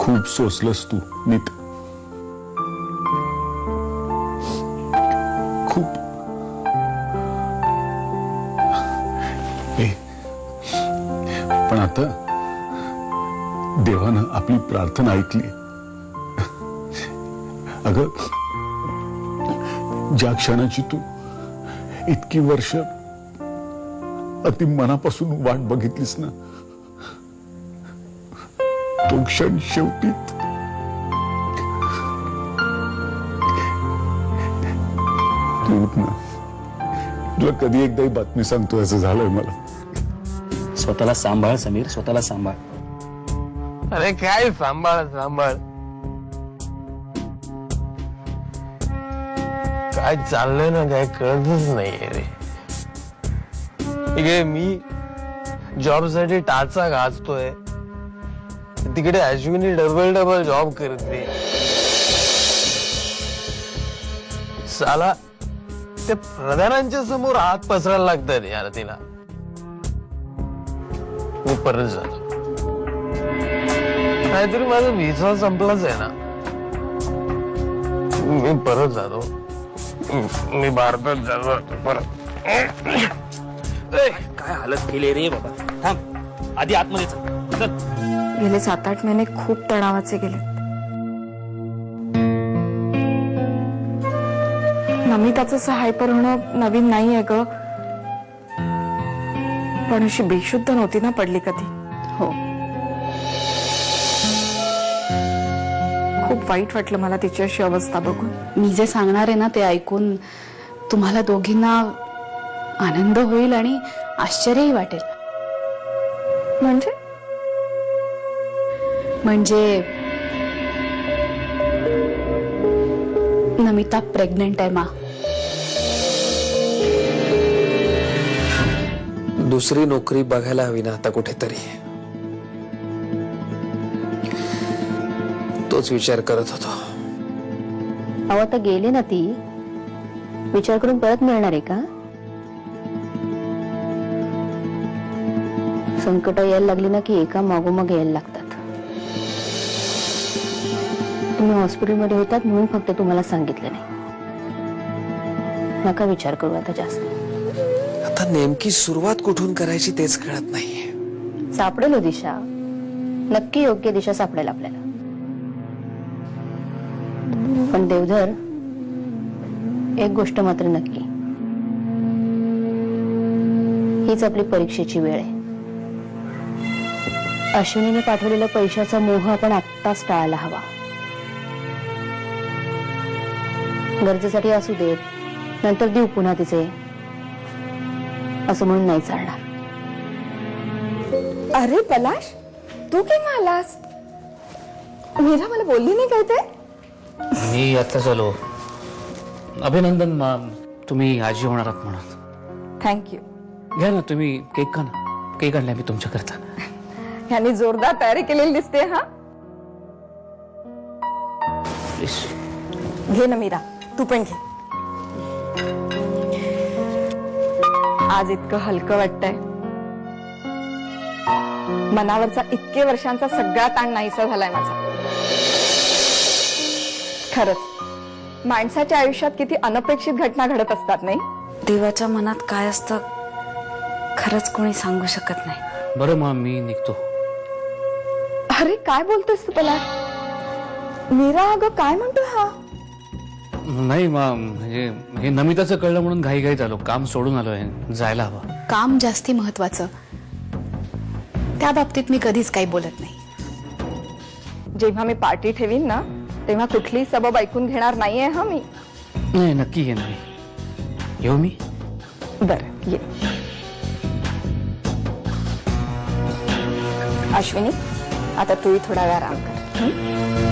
खूप सोसलस तू नीत, खूप. पण आता देवानं आपली प्रार्थना ऐकली. अगं, ज्या क्षणाची तू इतकी वर्ष अति मनापासून वाट बघितलीस ना, तो क्षण शेवटी तू उठ ना. तुला कधी एकदा ही बातमी सांगतो असं झालंय मला. स्वतःला सांभाळ समीर, स्वतःला सांभाळ. अरे काय सांभाळ सांभाळ, काय चाललंय ना काय कळतच नाहीये रे. इकडे मी जॉब साठी टाचा गाजतोय, तिकडे अश्विनी डबल जॉब करते. साला ते प्रधानांच्या समोर हात पसरायला लागतात यार तिला. मी परत जातो, नाहीतरी माझा विसा संपलाच आहे ना. मी परत जातो, मी भारतात जातो परत. काय हालत केली रे बाबा. थांब, आधी आतमध्ये चल. गेले 7-8 महिने खूप तणावाचे गेले. नमिताचं सहायपर होणं नवीन नाहीये ग, पण अशी बेशुद्ध नव्हती ना पडली कधी. हो, खूप वाईट वाटलं मला तिची अशी अवस्था बघून. मी जे सांगणार आहे ना ते ऐकून तुम्हाला दोघींना आनंद होईल आणि आश्चर्यही वाटेल. म्हणजे नमिता प्रेग्नेंट आहे मा. दुसरी नोकरी बघायला हवी ना आता कुठेतरी, तोच विचार करत होतो. अहो आता गेले ना ती, विचार करून परत मिळणार आहे का? संकट यायला लागली ना की एका मागोमाग यायला लागतात. तुम्ही हॉस्पिटलमध्ये होतात म्हणून फक्त तुम्हाला सांगितलं नाही. नका विचार करू आता जास्त. आता नेमकी सुरुवात कुठून करायची तेच कळत नाहीये. सापडेल दिशा, नक्की योग्य दिशा सापडेल आपल्याला. पण देवधर, एक गोष्ट मात्र नक्की, हीच आपली परीक्षेची वेळ आहे. अश्विनीने पाठवलेल्या पैशाचा मोह आपण आत्ताच टाळायला हवा. गरजेसाठी असू देत, नंतर देऊ पुन्हा तिचे, असं म्हणून नाही चालणार. अरे पलाश, तू केव्हा आलास? मीरा मला बोलली नाही काय ते? मी आता चालो. अभिनंदन मॅम, तुम्ही आजी होणार आहात म्हणून. थँक्यू. घ्या ना तुम्ही केक, का ना केक आणलाय मी तुमच्याकरता. यांनी जोरदार तयारी केलेली दिसते. हा प्लीज घे ना मीरा, तू पण घे. आज इतकं हलकं वाटतंय. मनावरचा इतके वर्षांचा सगळा ताण नाहीसा झालाय माझा. खरंच माणसाच्या आयुष्यात किती अनपेक्षित घटना घडत असतात नाही. देवाच्या मनात काय असतं खरंच कोणी सांगू शकत नाही. बरं मग मी निघतो. अरे काय बोलतोस तू पलाश? मीरा अगं काय म्हणतो हा? नाही मॅम, म्हणजे हे नमिताचं कळलं म्हणून घाईघाईत आलो. काम सोडून आलोय, जायला हवं. काम जास्ती महत्वाचं, त्या बाबतीत मी कधीच काही बोलत नाही. जेव्हा मी पार्टी ठेवीन ना तेव्हा कुठलीही सबब ऐकून घेणार नाहीये. हा मी नाही, नक्की ये ना. येऊ मी? बरं ये. अश्विनी, आता तूही थोडा वेळ आराम कर.